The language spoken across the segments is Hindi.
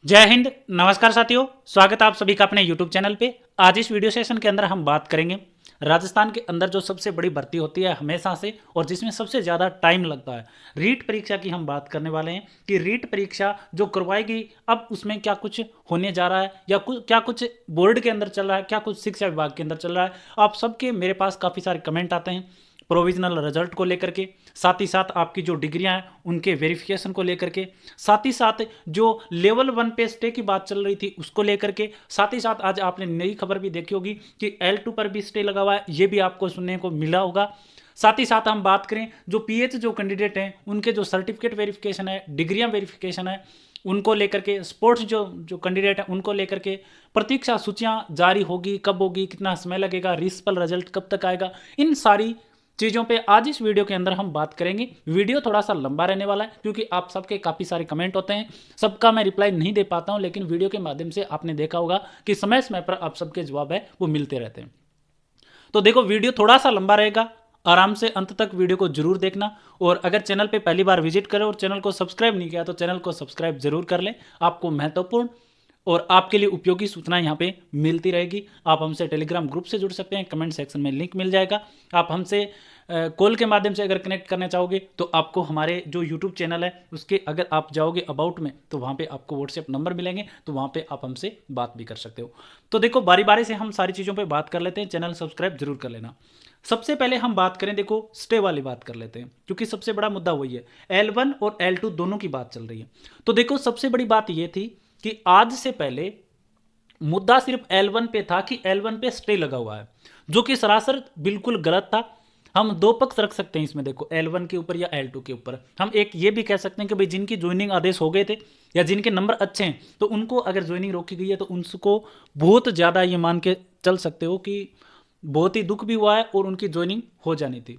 जय हिंद। नमस्कार साथियों, स्वागत है आप सभी का अपने यूट्यूब चैनल पे। आज इस वीडियो सेशन के अंदर हम बात करेंगे राजस्थान के अंदर जो सबसे बड़ी भर्ती होती है हमेशा से और जिसमें सबसे ज़्यादा टाइम लगता है, रीट परीक्षा की हम बात करने वाले हैं कि रीट परीक्षा जो करवाएगी अब उसमें क्या कुछ होने जा रहा है या क्या कुछ बोर्ड के अंदर चल रहा है, क्या कुछ शिक्षा विभाग के अंदर चल रहा है। आप सबके मेरे पास काफ़ी सारे कमेंट आते हैं प्रोविजनल रिजल्ट को लेकर के, साथ ही साथ आपकी जो डिग्रियां हैं उनके वेरिफिकेशन को लेकर के, साथ ही साथ जो लेवल 1 पे स्टे की बात चल रही थी उसको लेकर के, साथ ही साथ आज आपने नई खबर भी देखी होगी कि L2 पर भी स्टे लगा हुआ है, ये भी आपको सुनने को मिला होगा। साथ ही साथ हम बात करें जो पीएच जो कैंडिडेट हैं उनके जो सर्टिफिकेट वेरिफिकेशन है, डिग्रियां वेरिफिकेशन है, उनको लेकर के, स्पोर्ट्स जो कैंडिडेट है उनको लेकर के प्रतीक्षा सूचियां जारी होगी, कब होगी, कितना समय लगेगा, रिस्पल रिजल्ट कब तक आएगा, इन सारी चीज़ों पे आज इस वीडियो के अंदर हम बात करेंगे। वीडियो थोड़ा सा लंबा रहने वाला है क्योंकि आप सबके काफ़ी सारे कमेंट होते हैं, सबका मैं रिप्लाई नहीं दे पाता हूं, लेकिन वीडियो के माध्यम से आपने देखा होगा कि समय समय पर आप सबके जवाब है वो मिलते रहते हैं। तो देखो, वीडियो थोड़ा सा लंबा रहेगा, आराम से अंत तक वीडियो को जरूर देखना। और अगर चैनल पे पहली बार विजिट करें और चैनल को सब्सक्राइब नहीं किया तो चैनल को सब्सक्राइब जरूर कर लें। आपको महत्वपूर्ण और आपके लिए उपयोगी सूचनाएं यहाँ पे मिलती रहेगी। आप हमसे टेलीग्राम ग्रुप से जुड़ सकते हैं, कमेंट सेक्शन में लिंक मिल जाएगा। आप हमसे कॉल के माध्यम से अगर कनेक्ट करना चाहोगे तो आपको हमारे जो यूट्यूब चैनल है उसके अगर आप जाओगे अबाउट में तो वहाँ पे आपको व्हाट्सएप नंबर मिलेंगे, तो वहाँ पे आप हमसे बात भी कर सकते हो। तो देखो, बारी बारी से हम सारी चीज़ों पे बात कर लेते हैं, चैनल सब्सक्राइब जरूर कर लेना। सबसे पहले हम बात करें, देखो स्टे वाली बात कर लेते हैं क्योंकि सबसे बड़ा मुद्दा वही है। L1 और L2 दोनों की बात चल रही है। तो देखो, सबसे बड़ी बात ये थी कि आज से पहले मुद्दा सिर्फ L1 पे था कि L1 पे स्टे लगा हुआ है, जो कि सरासर बिल्कुल गलत था। हम दो पक्ष रख सकते हैं इसमें, देखो L1 के ऊपर या L2 के ऊपर। हम एक ये भी कह सकते हैं कि भाई जिनकी ज्वाइनिंग आदेश हो गए थे या जिनके नंबर अच्छे हैं तो उनको अगर ज्वाइनिंग रोकी गई है तो उनको बहुत ज़्यादा ये मान के चल सकते हो कि बहुत ही दुख भी हुआ है और उनकी ज्वाइनिंग हो जानी थी।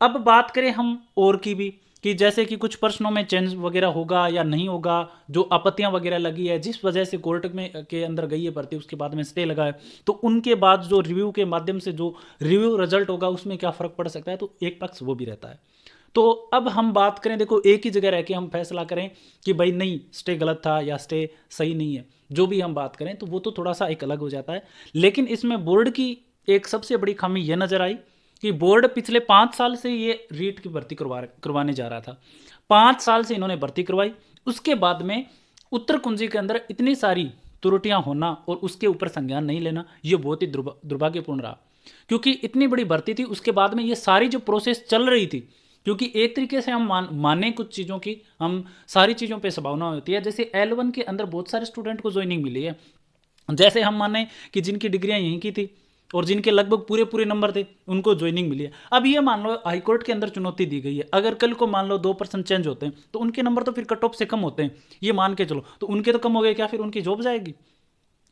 अब बात करें हम और की भी कि जैसे कि कुछ प्रश्नों में चेंज वगैरह होगा या नहीं होगा, जो आपत्तियां वगैरह लगी है जिस वजह से कोर्ट में के अंदर गई है भर्ती, उसके बाद में स्टे लगा है, तो उनके बाद जो रिव्यू के माध्यम से जो रिव्यू रिजल्ट होगा उसमें क्या फ़र्क पड़ सकता है, तो एक पक्ष वो भी रहता है। तो अब हम बात करें, देखो एक ही जगह रह के हम फैसला करें कि भाई नहीं स्टे गलत था या स्टे सही नहीं है, जो भी हम बात करें तो वो तो थोड़ा सा एक अलग हो जाता है। लेकिन इसमें बोर्ड की एक सबसे बड़ी खामी यह नज़र आई कि बोर्ड पिछले 5 साल से ये रीट की भर्ती करवाने जा रहा था। 5 साल से इन्होंने भर्ती करवाई, उसके बाद में उत्तर कुंजी के अंदर इतनी सारी त्रुटियां होना और उसके ऊपर संज्ञान नहीं लेना, ये बहुत ही दुर्भाग्यपूर्ण रहा। क्योंकि इतनी बड़ी भर्ती थी, उसके बाद में ये सारी जो प्रोसेस चल रही थी, क्योंकि एक तरीके से हम माने कुछ चीज़ों की, हम सारी चीज़ों पे संभावना होती है। जैसे L1 के अंदर बहुत सारे स्टूडेंट को ज्वाइनिंग मिली है, जैसे हम माने कि जिनकी डिग्रियां यहीं की थी और जिनके लगभग पूरे पूरे नंबर थे उनको ज्वाइनिंग मिली है। अब ये मान लो हाईकोर्ट के अंदर चुनौती दी गई है, अगर कल को मान लो 2% चेंज होते हैं तो उनके नंबर तो फिर कट ऑफ से कम होते हैं, ये मान के चलो, तो उनके तो कम हो गए, क्या फिर उनकी जॉब जाएगी?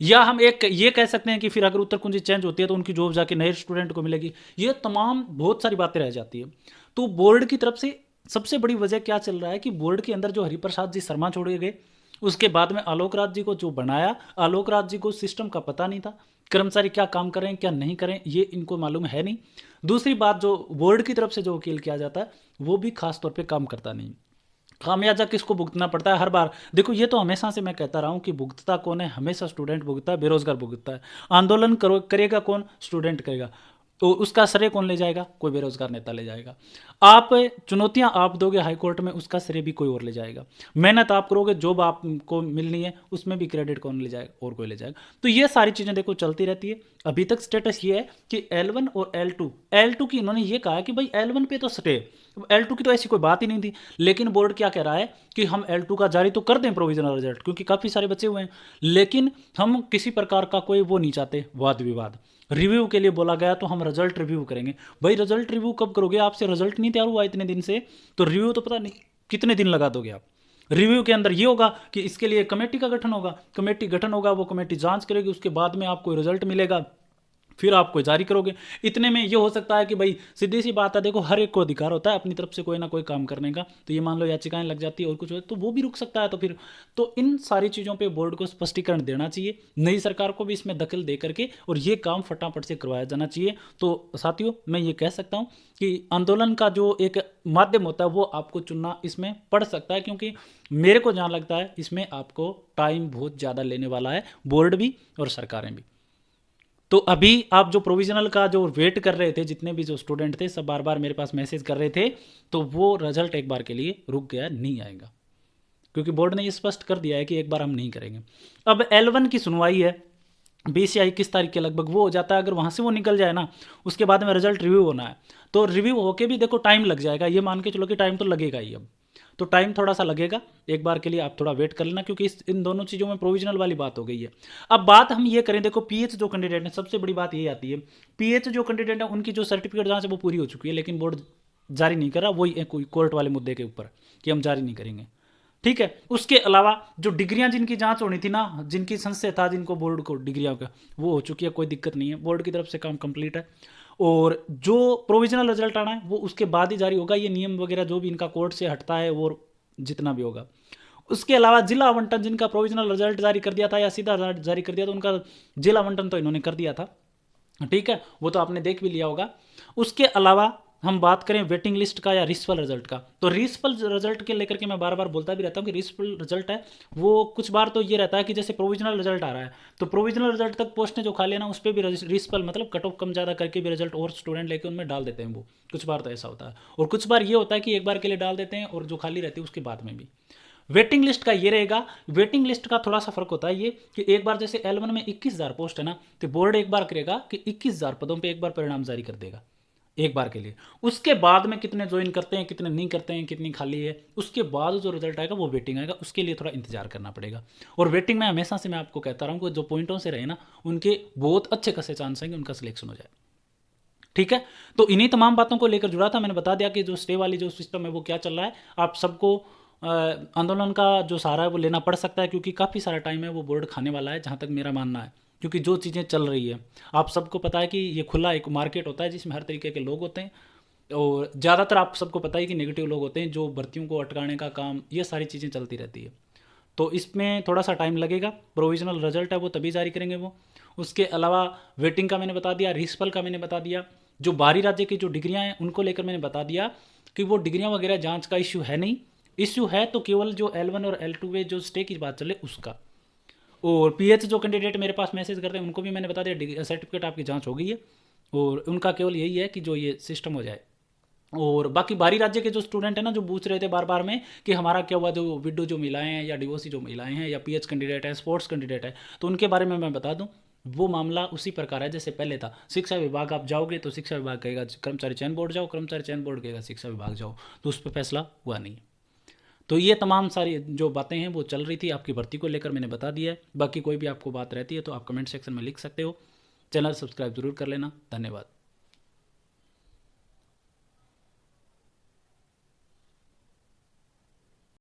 या हम एक ये कह सकते हैं कि फिर अगर उत्तर कुंजी चेंज होती है तो उनकी जॉब जाके नए स्टूडेंट को मिलेगी? ये तमाम बहुत सारी बातें रह जाती है। तो बोर्ड की तरफ से सबसे बड़ी वजह क्या चल रहा है कि बोर्ड के अंदर जो हरिप्रसाद जी शर्मा छोड़े गए, उसके बाद में आलोक राज जी को जो बनाया, आलोक राज जी को सिस्टम का पता नहीं था, कर्मचारी क्या काम करें क्या नहीं करें ये इनको मालूम है नहीं। दूसरी बात, जो बोर्ड की तरफ से जो वकील किया जाता है वो भी खास तौर पे काम करता नहीं। खामियाजा किसको भुगतना पड़ता है हर बार? देखो, ये तो हमेशा से मैं कहता रहा हूँ कि भुगतता कौन है? हमेशा स्टूडेंट भुगतता है, बेरोजगार भुगतता है। आंदोलन करेगा कौन? स्टूडेंट करेगा। तो उसका श्रेय कौन ले जाएगा? कोई बेरोजगार नेता ले जाएगा। आप चुनौतियां आप दोगे हाईकोर्ट में, उसका श्रेय भी कोई और ले जाएगा। मेहनत आप करोगे, जॉब आपको मिलनी है, उसमें भी क्रेडिट कौन ले जाएगा? और कोई ले जाएगा। तो ये सारी चीज़ें देखो चलती रहती है। अभी तक स्टेटस ये है कि L1 और L2 की इन्होंने ये कहा कि भाई L1 पे तो स्टे, L2 की तो ऐसी कोई बात ही नहीं थी। लेकिन बोर्ड क्या कह रहा है कि हम L2 का जारी तो कर दें प्रोविजनल रिजल्ट, क्योंकि काफ़ी सारे बचे हुए हैं, लेकिन हम किसी प्रकार का कोई वो नहीं चाहते वाद विवाद। रिव्यू के लिए बोला गया तो हम रिजल्ट रिव्यू करेंगे। भाई रिजल्ट रिव्यू कब करोगे? आपसे रिजल्ट नहीं तैयार हुआ इतने दिन से, तो रिव्यू तो पता नहीं कितने दिन लगा दोगे आप। रिव्यू के अंदर ये होगा कि इसके लिए कमेटी का गठन होगा, कमेटी गठन होगा, वो कमेटी जांच करेगी, उसके बाद में आपको रिजल्ट मिलेगा, फिर आप कोई जारी करोगे। इतने में ये हो सकता है कि भाई सीधी सी बात है, देखो हर एक को अधिकार होता है अपनी तरफ से कोई ना कोई काम करने का, तो ये मान लो याचिकाएं लग जाती है और कुछ हो तो वो भी रुक सकता है। तो फिर तो इन सारी चीज़ों पे बोर्ड को स्पष्टीकरण देना चाहिए, नई सरकार को भी इसमें दखल दे करके और ये काम फटाफट से करवाया जाना चाहिए। तो साथियों मैं ये कह सकता हूँ कि आंदोलन का जो एक माध्यम होता है वो आपको चुनना इसमें पड़ सकता है, क्योंकि मेरे को जहाँ लगता है इसमें आपको टाइम बहुत ज़्यादा लेने वाला है, बोर्ड भी और सरकारें भी। तो अभी आप जो प्रोविजनल का जो वेट कर रहे थे, जितने भी जो स्टूडेंट थे सब बार बार मेरे पास मैसेज कर रहे थे, तो वो रिजल्ट एक बार के लिए रुक गया, नहीं आएगा, क्योंकि बोर्ड ने ये स्पष्ट कर दिया है कि एक बार हम नहीं करेंगे। अब L1 की सुनवाई है 20 या 21 तारीख के लगभग, वो हो जाता है। अगर वहाँ से वो निकल जाए ना, उसके बाद में रिजल्ट रिव्यू होना है, तो रिव्यू होके भी देखो टाइम लग जाएगा, ये मान के चलो कि टाइम तो लगेगा ही। अब तो टाइम थोड़ा सा लगेगा, एक बार के लिए आप थोड़ा वेट कर लेना, क्योंकि इन दोनों चीज़ों में प्रोविजनल वाली बात हो गई है। अब बात हम ये करें, देखो पीएच जो कैंडिडेट है, सबसे बड़ी बात ये आती है, पीएच जो कैंडिडेट है उनकी जो सर्टिफिकेट जांच है वो पूरी हो चुकी है, लेकिन बोर्ड जारी नहीं कर रहा, वही कोई कोर्ट वाले मुद्दे के ऊपर कि हम जारी नहीं करेंगे। ठीक है, उसके अलावा जो डिग्रियां जिनकी जांच होनी थी ना, जिनकी संशय था जिनको बोर्ड को डिग्रियां का, वो हो चुकी है, कोई दिक्कत नहीं है, बोर्ड की तरफ से काम कंप्लीट है। और जो प्रोविजनल रिजल्ट आना है वो उसके बाद ही जारी होगा, ये नियम वगैरह जो भी इनका कोर्ट से हटता है वो जितना भी होगा। उसके अलावा जिला आवंटन, जिनका प्रोविजनल रिजल्ट जारी कर दिया था या सीधा जारी कर दिया, तो उनका जिला आवंटन तो इन्होंने कर दिया था, ठीक है, वो तो आपने देख भी लिया होगा। उसके अलावा हम बात करें वेटिंग लिस्ट का या रिस्पल रिजल्ट का, तो रिस्पल रिजल्ट के लेकर के मैं बार बार बोलता भी रहता हूँ कि रिस्पल रिजल्ट है वो कुछ बार तो ये रहता है कि जैसे प्रोविजनल रिजल्ट आ रहा है, तो प्रोविजनल रिजल्ट तक पोस्टें जो खाली है ना, उस पर भी रिस्पल मतलब कट ऑफ कम ज़्यादा करके भी रिजल्ट और स्टूडेंट लेके उनमें डाल देते हैं वो, कुछ बार तो ऐसा होता है। और कुछ बार ये होता है कि एक बार के लिए डाल देते हैं और जो खाली रहती है उसके बाद में भी। वेटिंग लिस्ट का ये रहेगा, वेटिंग लिस्ट का थोड़ा सा फर्क होता है ये कि एक बार जैसे L1 में 21,000 पोस्ट है ना, तो बोर्ड एक बार करेगा कि 21,000 पदों पे एक बार परिणाम जारी कर देगा एक बार के लिए। उसके बाद में कितने ज्वाइन करते हैं, कितने नहीं करते हैं, कितनी खाली है, उसके बाद जो रिजल्ट आएगा वो वेटिंग आएगा, उसके लिए थोड़ा इंतजार करना पड़ेगा। और वेटिंग में हमेशा से मैं आपको कहता रहा हूँ कि जो पॉइंटों से रहे ना, उनके बहुत अच्छे खासे चांस हैं कि उनका सिलेक्शन हो जाए। ठीक है, तो इन्हीं तमाम बातों को लेकर जुड़ा था, मैंने बता दिया कि जो स्टे वाली जो सिस्टम है वो क्या चल रहा है। आप सबको आंदोलन का जो सहारा है वो लेना पड़ सकता है, क्योंकि काफ़ी सारा टाइम है वो बोर्ड खाने वाला है, जहाँ तक मेरा मानना है, क्योंकि जो चीज़ें चल रही है आप सबको पता है कि ये खुला एक मार्केट होता है जिसमें हर तरीके के लोग होते हैं, और ज़्यादातर आप सबको पता है कि नेगेटिव लोग होते हैं जो भर्तियों को अटकाने का काम, ये सारी चीज़ें चलती रहती है। तो इसमें थोड़ा सा टाइम लगेगा, प्रोविजनल रिजल्ट है वो तभी जारी करेंगे वो। उसके अलावा वेटिंग का मैंने बता दिया, रिस्पल का मैंने बता दिया, जो बाहरी राज्य की जो डिग्रियां हैं उनको लेकर मैंने बता दिया कि वो डिग्रियां वगैरह जांच का इश्यू है नहीं, इश्यू है तो केवल जो L1 और L2 में जो स्टे की बात चले उसका। और पीएच जो कैंडिडेट मेरे पास मैसेज करते हैं उनको भी मैंने बता दिया सर्टिफिकेट आपकी जांच हो गई है, और उनका केवल यही है कि जो ये सिस्टम हो जाए। और बाकी बाहरी राज्य के जो स्टूडेंट हैं ना, जो पूछ रहे थे बार बार में कि हमारा क्या हुआ, जो विडो जो महिलाएं हैं या डिवोर्सी जो महिलाएं हैं या पीएच कैंडिडेट है, स्पोर्ट्स कैंडिडेट है, तो उनके बारे में मैं बता दूं, वो मामला उसी प्रकार है जैसे पहले था। शिक्षा विभाग आप जाओगे तो शिक्षा विभाग कहेगा कर्मचारी चयन बोर्ड जाओ, कर्मचारी चयन बोर्ड कहेगा शिक्षा विभाग जाओ, तो उस पर फैसला हुआ नहीं। तो ये तमाम सारी जो बातें हैं वो चल रही थी आपकी भर्ती को लेकर, मैंने बता दिया है। बाकी कोई भी आपको बात रहती है तो आप कमेंट सेक्शन में लिख सकते हो। चैनल सब्सक्राइब जरूर कर लेना। धन्यवाद।